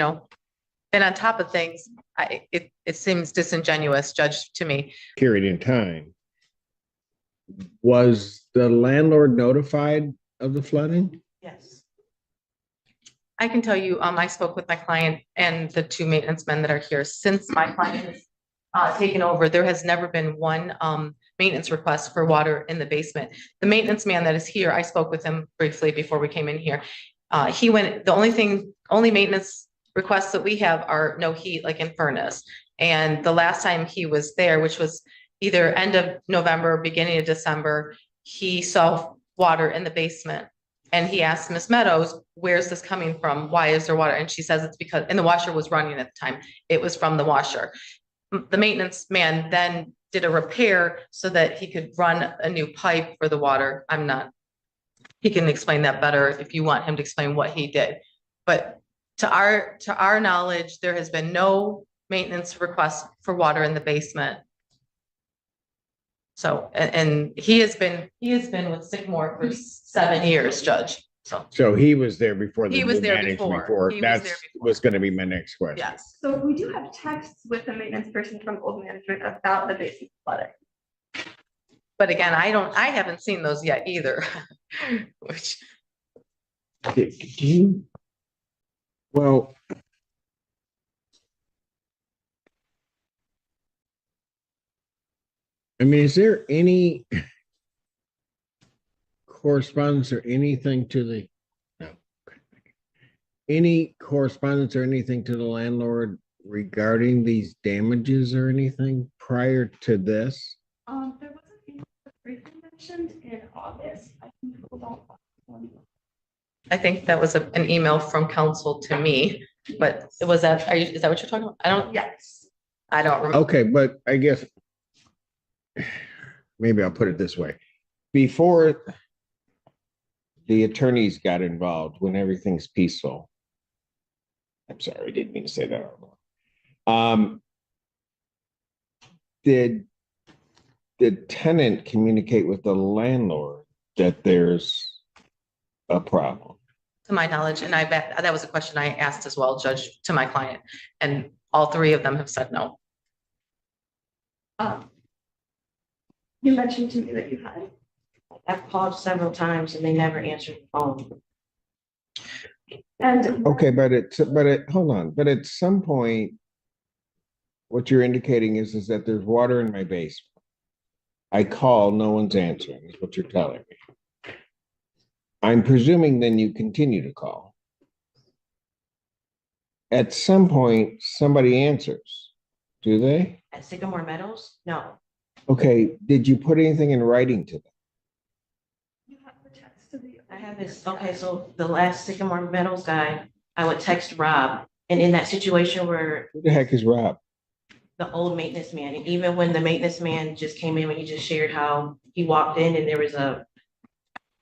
know, and on top of things, it seems disingenuous, Judge, to me. Period in time. Was the landlord notified of the flooding? Yes. I can tell you, I spoke with my client and the two maintenance men that are here. Since my client has taken over, there has never been one maintenance request for water in the basement. The maintenance man that is here, I spoke with him briefly before we came in here. The only maintenance requests that we have are no heat, like in furnace. And the last time he was there, which was either end of November, beginning of December, he saw water in the basement. And he asked Miss Meadows, where's this coming from? Why is there water? And she says it's because, and the washer was running at the time. It was from the washer. The maintenance man then did a repair so that he could run a new pipe for the water. He can explain that better if you want him to explain what he did. But to our knowledge, there has been no maintenance request for water in the basement. So, and he has been with Sycamore for 7 years, Judge. So he was there before He was there before. That was going to be my next question. Yes. So we do have texts with the maintenance person from old management about the basement flooding. But again, I haven't seen those yet either. Which Do you? Well, I mean, is there any correspondence or anything to the, no, any correspondence or anything to the landlord regarding these damages or anything prior to this? There was a thing briefly mentioned in August. I think that was an email from council to me, but is that what you're talking about? Yes. I don't remember. Okay, but I guess maybe I'll put it this way. Before the attorneys got involved, when everything's peaceful. I'm sorry, I didn't mean to say that out loud. Did the tenant communicate with the landlord that there's a problem? To my knowledge, and I bet that was a question I asked as well, Judge, to my client, and all three of them have said no. You mentioned to me that you had. I've called several times and they never answered the phone. And Okay, hold on, but at some point, what you're indicating is that there's water in my basement. I call, no one's answering, is what you're telling me. I'm presuming then you continue to call. At some point, somebody answers, do they? At Sycamore Meadows? No. Okay, did you put anything in writing to them? you have the text to the. I have this, okay, so the last Sycamore Meadows guy, I would text Rob, and in that situation where Who the heck is Rob? the old maintenance man, and even when the maintenance man just came in, when he just shared how he walked in and there was a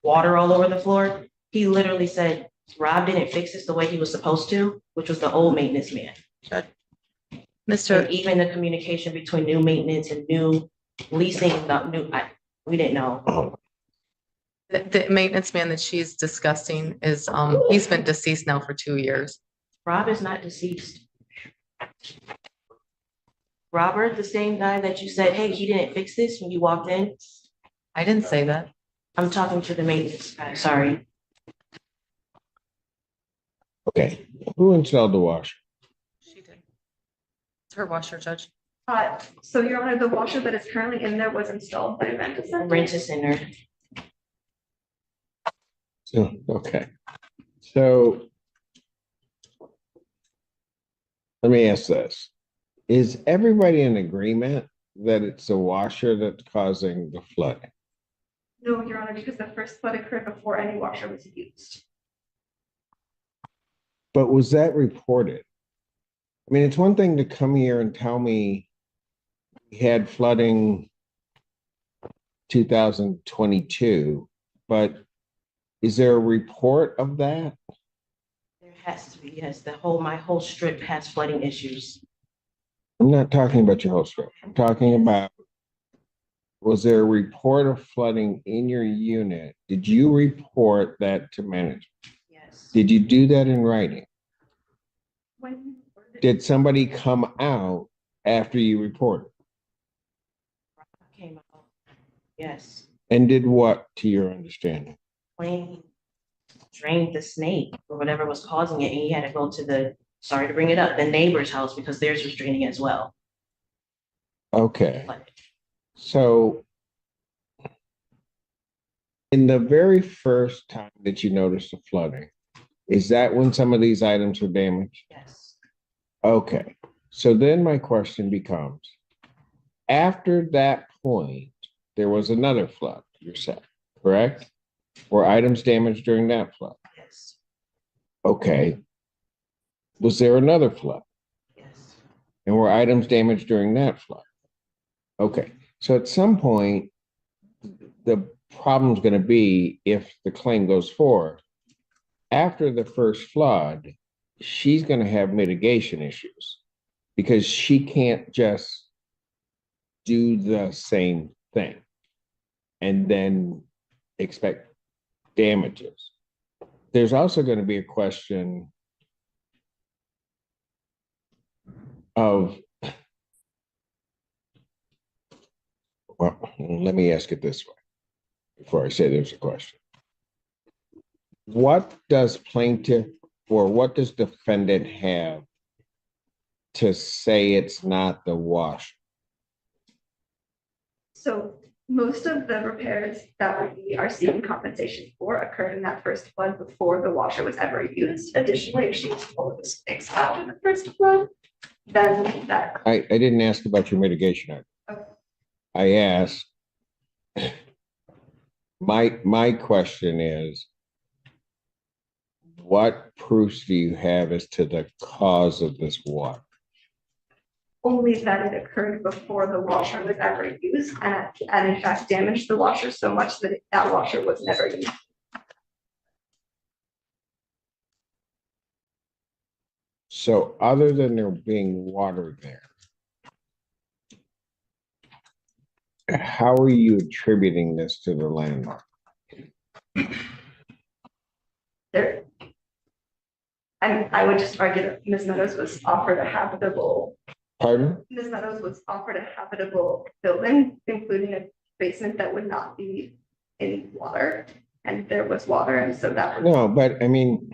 water all over the floor, he literally said, Rob didn't fix this the way he was supposed to, which was the old maintenance man. And Mr. even the communication between new maintenance and new leasing, we didn't know. The maintenance man that she's discussing is, he's been deceased now for 2 years. Rob is not deceased. Robert, the same guy that you said, hey, he didn't fix this when you walked in. I didn't say that. I'm talking to the maintenance guy, sorry. Okay, who installed the washer? She did. It's her washer, Judge. So Your Honor, the washer that is currently in there was installed by Rent a Center. Rent a Center. So, okay. So let me ask this. Is everybody in agreement that it's the washer that's causing the flooding? No, Your Honor, because the first flood occurred before any washer was used. But was that reported? I mean, it's one thing to come here and tell me we had flooding 2022, but is there a report of that? There has to be, yes, my whole strip has flooding issues. I'm not talking about your whole strip. I'm talking about, was there a report of flooding in your unit? Did you report that to management? Yes. Did you do that in writing? Did somebody come out after you reported? Came out. Yes, And did what, to your understanding? Wayne drained the snake or whatever was causing it, and he had to go to the, sorry to bring it up, the neighbor's house because theirs was draining as well. Okay, But so in the very first time that you noticed the flooding, is that when some of these items were damaged? yes, Okay, so then my question becomes, after that point, there was another flood, you're saying, correct? Were items damaged during that flood? yes, Okay. Was there another flood? yes. And were items damaged during that flood? Okay, so at some point, the problem's going to be if the claim goes forward. After the first flood, she's going to have mitigation issues because she can't just do the same thing and then expect damages. There's also going to be a question of, well, let me ask it this way before I say there's a question. What does plaintiff or what does defendant have to say it's not the wash? So most of the repairs that we are seeking compensation for occurred in that first flood before the washer was ever used. Additionally, if she was told it was fixed after the first flood, then that. I didn't ask about your mitigation. Okay. I asked, my question is, what proofs do you have as to the cause of this water? Only that it occurred before the washer was ever used and in fact damaged the washer so much that that washer was never used. So other than there being water there, how are you attributing this to the landlord? There. And I would just argue that Ms. Meadows was offered a habitable. Pardon? Ms. Meadows was offered a habitable building, including a basement that would not be in water. And there was water, and so that was. No, but I mean,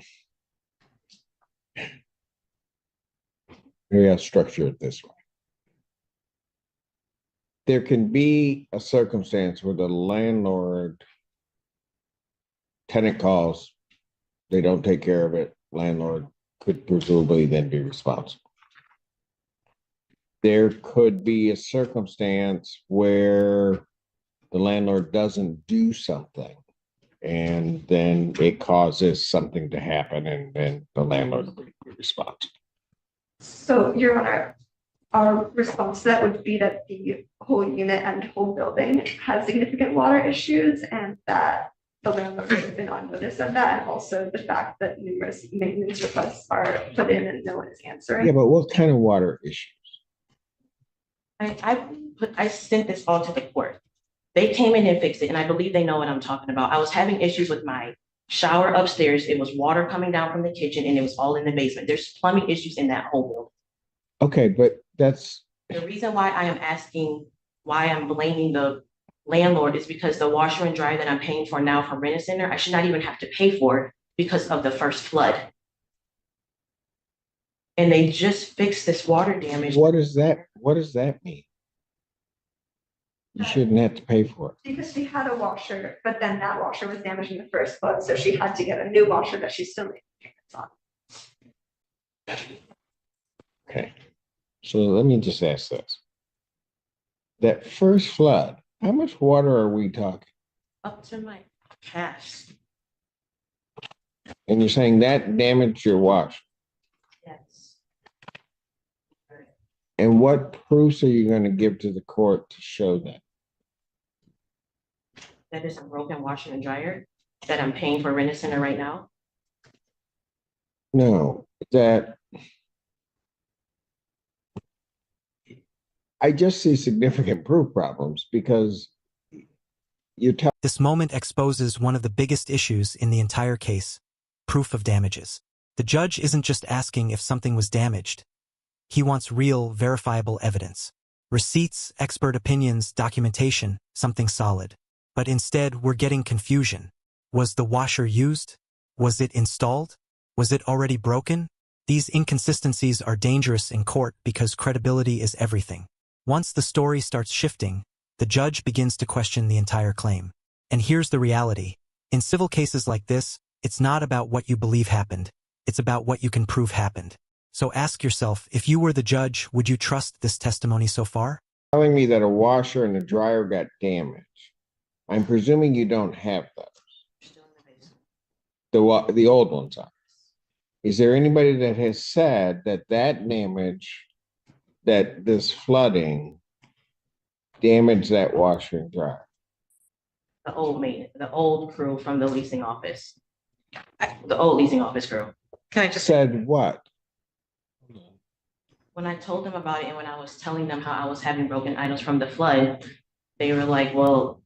maybe I'll structure it this way. There can be a circumstance where the landlord, tenant calls, they don't take care of it, landlord could presumably then be responsible. There could be a circumstance where the landlord doesn't do something and then it causes something to happen and then the landlord will be responsible. So, Your Honor, our response to that would be that the whole unit and whole building has significant water issues and that the landlord has been on notice of that, and also the fact that numerous maintenance requests are put in and no one is answering. Yeah, but what kind of water issues? I sent this all to the court. They came in and fixed it, and I believe they know what I'm talking about. I was having issues with my shower upstairs. It was water coming down from the kitchen and it was all in the basement. There's plumbing issues in that whole building. Okay, but that's The reason why I am asking why I'm blaming the landlord is because the washer and dryer that I'm paying for now from Rent Center, I should not even have to pay for because of the first flood. And they just fixed this water damage. what does that mean? You shouldn't have to pay for it. Because she had a washer, but then that washer was damaged in the first flood, so she had to get a new washer that she's still making payments on. Okay, so let me just ask this. That first flood, how much water are we talking? Up to my cash. And you're saying that damaged your wash? Yes. And what proofs are you going to give to the court to show that? That is a broken washer and dryer that I'm paying for Rent Center right now. No, that I just see significant proof problems because you tell. This moment exposes one of the biggest issues in the entire case: proof of damages. The judge isn't just asking if something was damaged. He wants real, verifiable evidence. Receipts, expert opinions, documentation, something solid. But instead, we're getting confusion. Was the washer used? Was it installed? Was it already broken? These inconsistencies are dangerous in court because credibility is everything. Once the story starts shifting, the judge begins to question the entire claim. And here's the reality. In civil cases like this, it's not about what you believe happened. It's about what you can prove happened. So ask yourself, if you were the judge, would you trust this testimony so far? Telling me that a washer and a dryer got damaged. I'm presuming you don't have those. Still in the basement. The old ones are. Is there anybody that has said that that damage, that this flooding damaged that washer and dryer? The old crew from the leasing office. The old leasing office crew. Can I just, Said what? When I told them about it and when I was telling them how I was having broken items from the flood, they were like, well,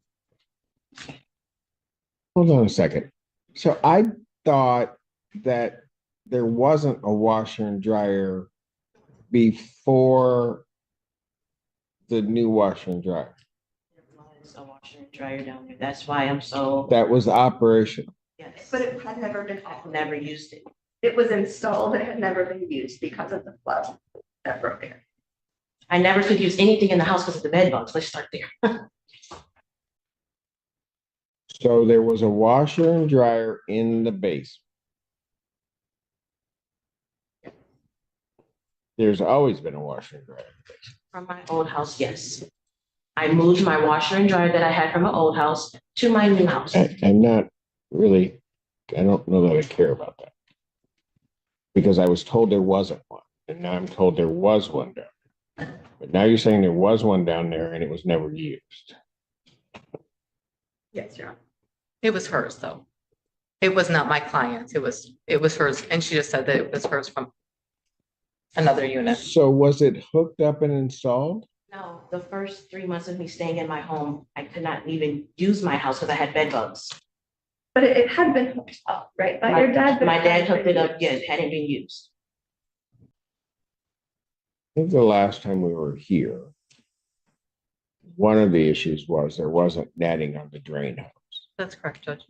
Hold on a second. So I thought that there wasn't a washer and dryer before the new washer and dryer. there was a washer and dryer down there. That's why I'm so, That was operational. yes. But it had never been, I've never used it. it was installed, it had never been used because of the flood that broke it. I never could use anything in the house because of the bed bugs. Let's start there. So there was a washer and dryer in the basement. There's always been a washer and dryer. From my old house, yes. I moved my washer and dryer that I had from my old house to my new house. I'm not really, I don't know that I care about that. Because I was told there wasn't one, and now I'm told there was one down there. But now you're saying there was one down there and it was never used. Yes, Your Honor. it was hers though. It was not my client's. It was hers. And she just said that it was hers from another unit. So was it hooked up and installed? No, the first 3 months of me staying in my home, I could not even use my house because I had bed bugs. But it had been hooked up, right, by your dad? but My dad hadn't hooked been it up, used. yes, hadn't been used. I think the last time we were here, one of the issues was there wasn't netting on the drain house, That's correct, Judge.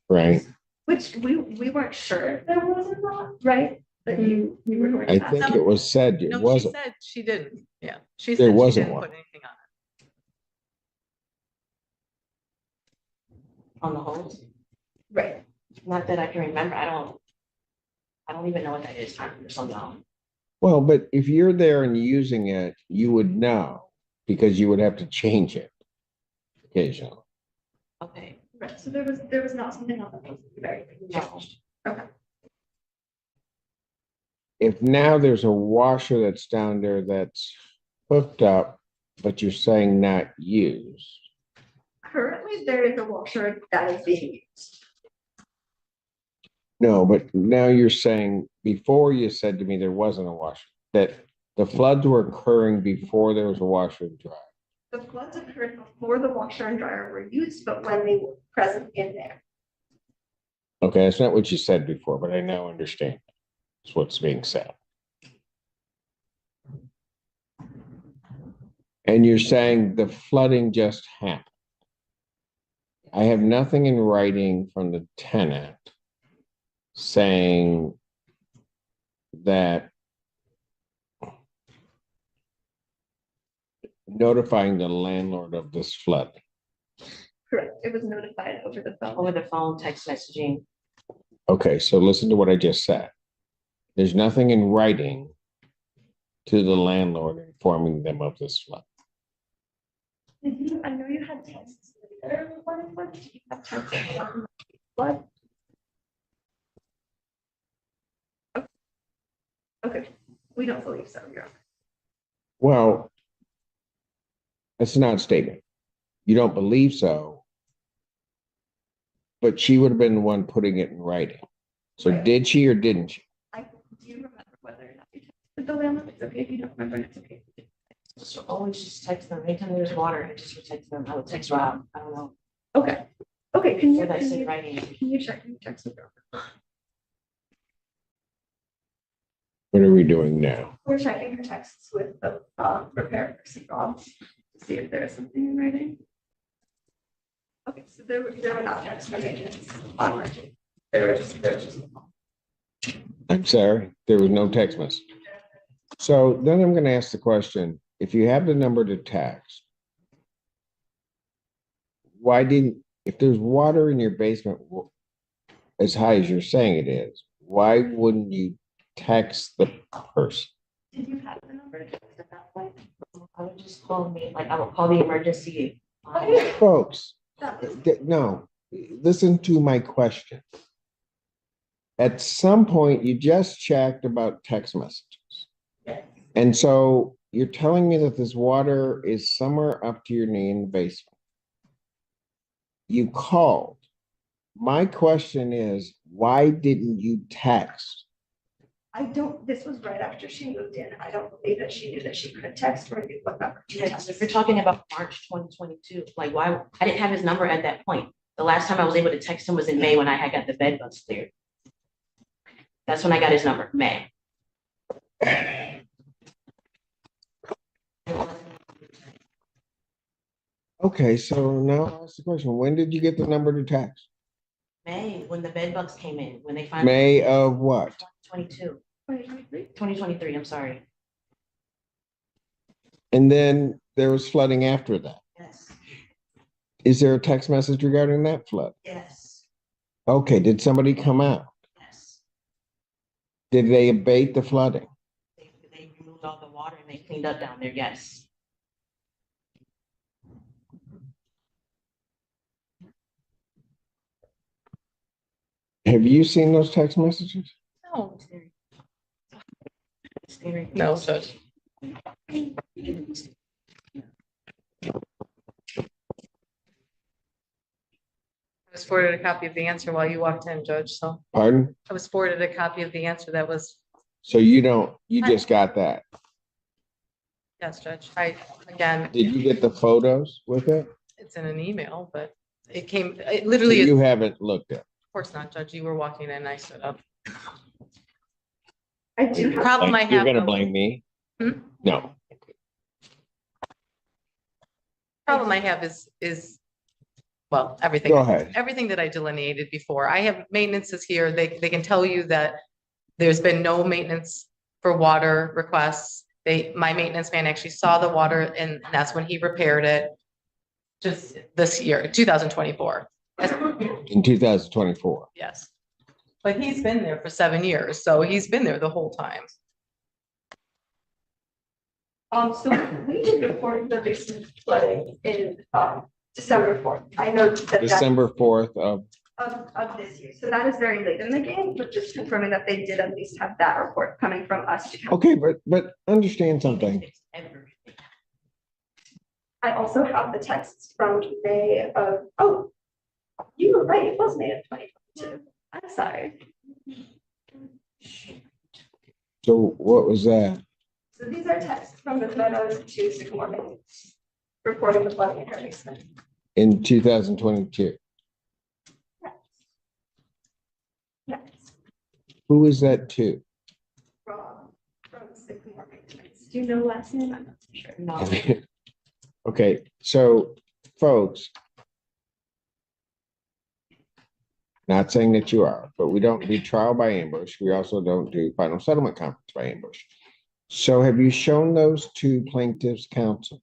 right? Which we weren't sure if there was or not, right? But you were going to I ask. think it was said it No, she wasn't. said she didn't. Yeah, she There said she wasn't didn't one. put anything on it. On the hose. Right. Not that I can remember. I don't even know what that is. Or something. Well, but if you're there and using it, you would know because you would have to change it occasionally. Okay. Right, so there was not something on the post, very. No. Okay. If now there's a washer that's down there that's hooked up, but you're saying not used, Currently, there is a washer that is being used. no, but now you're saying, before you said to me there wasn't a washer, that the floods were occurring before there was a washer and dryer. The floods occurred before the washer and dryer were used, but when they were present in there. Okay, that's not what you said before, but I now understand. That's what's being said. And you're saying the flooding just happened. I have nothing in writing from the tenant saying that notifying the landlord of this flood. Correct, it was notified over the phone. Over the phone, text messaging. Okay, so listen to what I just said. There's nothing in writing to the landlord informing them of this flood. I know you had texts later. What did you have texts on flood? Okay, we don't believe so, Your Honor. Well, that's not a statement. You don't believe so, but she would have been the one putting it in writing. So Right. did she or didn't she? Do you remember whether or not you texted the landlord? It's okay if you don't remember, it's okay. So always just text them. Anytime there's water, I just would text them. I would text Rob. I don't know. Okay, can you, Or that's can in you, writing. can you check, text with Your Honor? What are we doing now? We're checking her texts with the repair person, Rob, to see if there is something in writing. Okay, so there were not texts from agents on March. There were just. I'm sorry, there was no text message. So then I'm gonna ask the question, if you have the number to text, why didn't, if there's water in your basement as high as you're saying it is, why wouldn't you text the person? Did you have the number to text at that point? I would just call me, like, I would call the emergency. Folks, That was- no, listen to my question. At some point, you just checked about text messages. Yes. And so you're telling me that this water is somewhere up to your knee in the basement. You called. My question is, why didn't you text? This was right after she moved in. I don't believe that she knew that she could text or knew what number to Because text. if you're talking about March 2022, like why, I didn't have his number at that point. The last time I was able to text him was in May when I had got the bed bugs cleared. That's when I got his number, May. Okay, so now I'll ask the question, when did you get the number to text? May, when the bed bugs came in, when they finally. May of what? 2022, 2023? 2023, I'm sorry. And then there was flooding after that. Yes, Is there a text message regarding that flood? yes, Okay, did somebody come out? yes. Did they abate the flooding? They removed all the water and they cleaned up down there, yes. Have you seen those text messages? No, Scary. no, Judge. I was forwarded a copy of the answer while you walked in, Judge, so Pardon? I was forwarded a copy of the answer that was, So you just got that. yes, Judge. Again, Did you get the photos with it? it's in an email, but it So literally is, you of haven't looked at. course not, Judge. You were walking in, I stood up. I do have. Problem I You're have, gonna though- blame me? Hmm? No. Problem I have is, well, everything. Go ahead. Everything that I delineated before. I have maintenances here. They can tell you that there's been no maintenance for water requests. My maintenance man actually saw the water and that's when he repaired it. Just this year, 2024. In 2024. Yes. But he's been there for 7 years, so he's been there the whole time. So we did report the recent flooding in December 4th. I know that December 4th of, of this year. So that is very late in the game, but just confirming that they did at least have that report coming from us. okay, but understand something. I also have the texts from May of, oh, you were right, it was May of 2022. I'm sorry. So what was that? So these are texts from the Meadows to Sycamore Maintenance, reporting the flooding in her basement. In 2022? Yes. Yes, Who is that to? from Sycamore Maintenance. Do you know last name? I'm not so sure. No, Okay, so folks, not saying that you are, but we don't do trial by ambush. We also don't do final settlement conference by ambush. So have you shown those to plaintiff's counsel?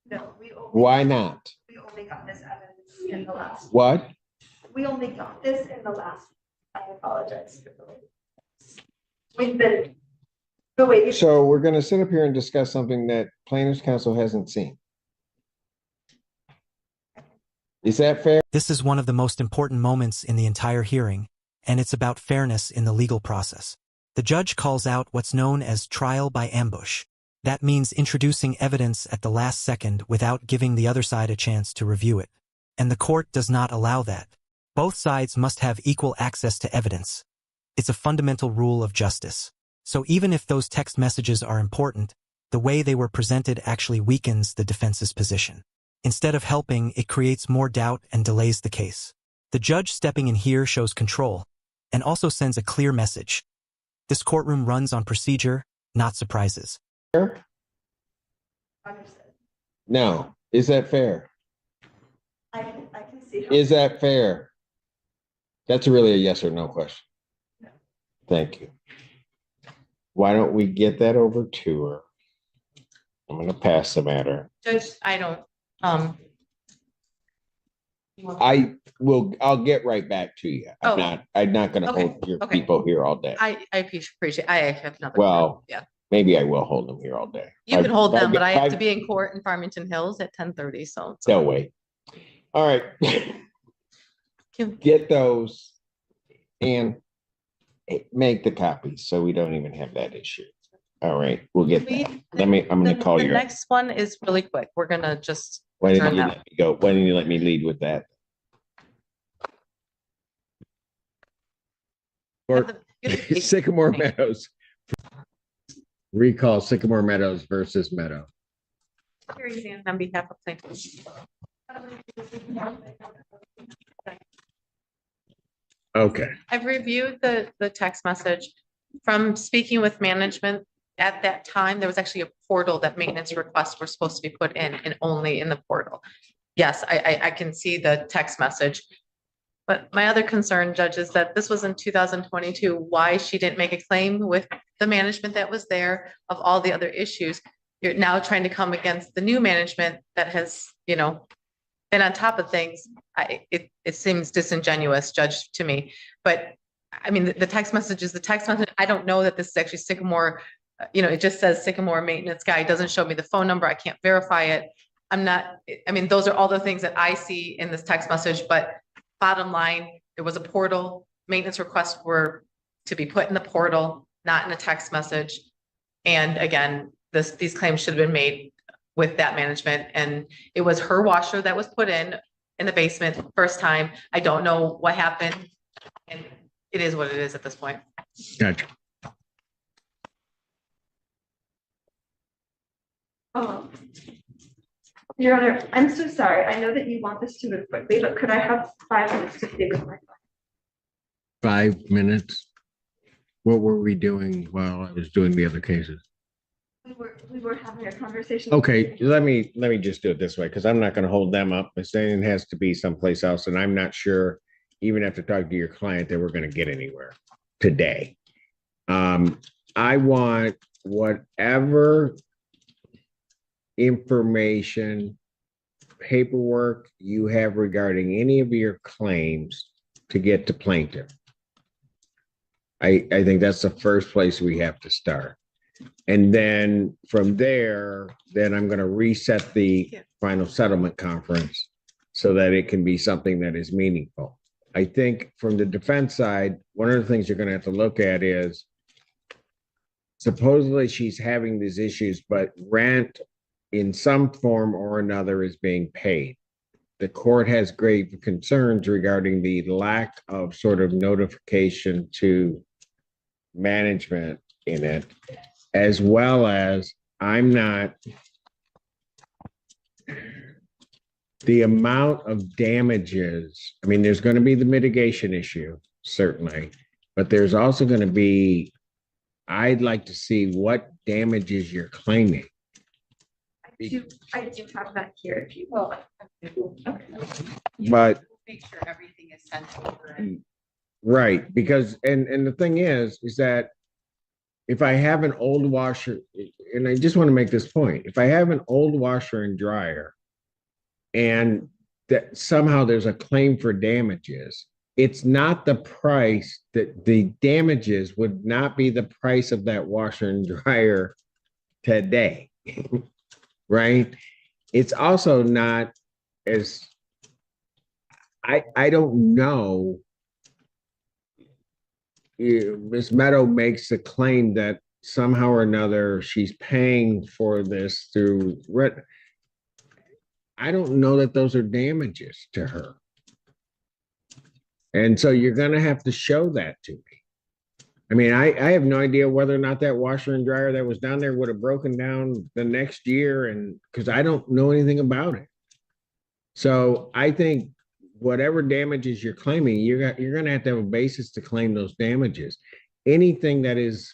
No, we only. Why not? We only got this evidence in the last. What? We only got this in the last. I apologize. For the late. We've been. The way. So we're gonna sit up here and discuss something that plaintiff's counsel hasn't seen. Is that fair? This is one of the most important moments in the entire hearing, and it's about fairness in the legal process. The judge calls out what's known as trial by ambush. That means introducing evidence at the last second without giving the other side a chance to review it. And the court does not allow that. Both sides must have equal access to evidence. It's a fundamental rule of justice. So even if those text messages are important, the way they were presented actually weakens the defense's position. Instead of helping, it creates more doubt and delays the case. The judge stepping in here shows control and also sends a clear message. This courtroom runs on procedure, not surprises. Fair? Understood. No, is that fair? I can see how. Is that fair? That's really a yes or no question. No. Thank you. Why don't we get that over to her? I'm gonna pass the matter. Judge, I don't, I'll get right back to you. Oh. I'm not gonna Okay, hold your okay. people here all day. I appreciate, I have nothing. Well, Yeah, maybe I will hold them here all day. you can hold them, but I have to I've- be in court in Farmington Hills at 10:30, so. it's- They'll wait. All right. Can- Get those and make the copies so we don't even have that issue. All right, we'll get that. I'm gonna call The you. next one is really quick. We're gonna just. Why didn't turn you that- let me go? Why didn't you let me lead with that? Or Sycamore Meadows. Recall Sycamore Meadows versus Meadow. On behalf of plaintiffs. Okay, I've reviewed the text message from speaking with management. At that time, there was actually a portal that maintenance requests were supposed to be put in and only in the portal. Yes, I can see the text message. But my other concern, Judge, is that this was in 2022. Why she didn't make a claim with the management that was there of all the other issues. You're now trying to come against the new management that has, been on top of things. It seems disingenuous, Judge, to me. But I mean, the text message is the text message. I don't know that this is actually Sycamore. It just says Sycamore maintenance guy. It doesn't show me the phone number. I can't verify it. Those are all the things that I see in this text message, but bottom line, there was a portal. Maintenance requests were to be put in the portal, not in a text message. And again, these claims should have been made with that management. And it was her washer that was put in the basement first time. I don't know what happened. And it is what it is at this point. gotcha. Your Honor, I'm so sorry. I know that you want this to move quickly, but could I have 5 minutes to speak with my client? 5 minutes. What were we doing while I was doing the other cases? We were having a conversation. Okay, let me just do it this way, because I'm not gonna hold them up. If saying it has to be someplace else, and I'm not sure, even after talking to your client, that we're gonna get anywhere today. I want whatever information, paperwork you have regarding any of your claims to get to plaintiff. I think that's the first place we have to start. And then from there, then I'm going to reset the final settlement conference so that it can be something that is meaningful. I think from the defense side, one of the things you're going to have to look at is supposedly she's having these issues, but rent in some form or another is being paid. The court has grave concerns regarding the lack of sort of notification to management in it, as well as the amount of damages. I mean, there's going to be the mitigation issue, certainly, but there's also going to be, I'd like to see what damages you're claiming. I do have that here if you will. Okay. But Make sure everything is sent over. right, because and the thing is that if I have an old washer, and I just want to make this point, if I have an old washer and dryer and that somehow there's a claim for damages, it's not the price, that the damages would not be the price of that washer and dryer today. Right? It's also not as, I don't know. Ms. Meadow makes a claim that somehow or another she's paying for this through rent. I don't know that those are damages to her. And so you're going to have to show that to me. I mean, I have no idea whether or not that washer and dryer that was down there would have broken down the next year, and because I don't know anything about it. So I think whatever damages you're claiming, you're going to have a basis to claim those damages. anything that is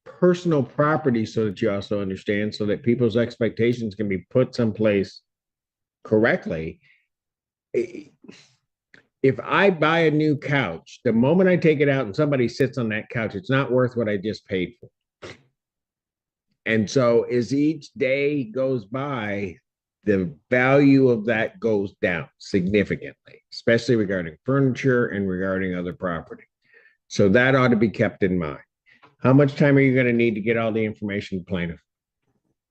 personal property, so that you also understand, so that people's expectations can be put someplace correctly. If I buy a new couch, the moment I take it out and somebody sits on that couch, it's not worth what I just paid for. And so as each day goes by, the value of that goes down significantly, especially regarding furniture and regarding other property. So that ought to be kept in mind. How much time are you going to need to get all the information, plaintiff?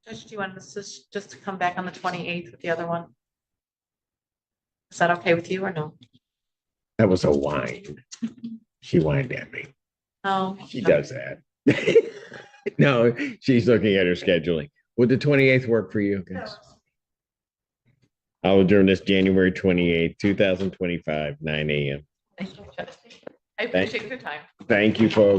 Judge, do you want us just to come back on the 28th with the other one? Is that okay with you or no? That was a whine. She whined at me. Oh. She does that. No, she's looking at her scheduling. Would the 28th work for you guys? I'll adjourn this January 28th, 2025, 9 a.m. Thank you, Judge. I appreciate your time. Thank you, folks.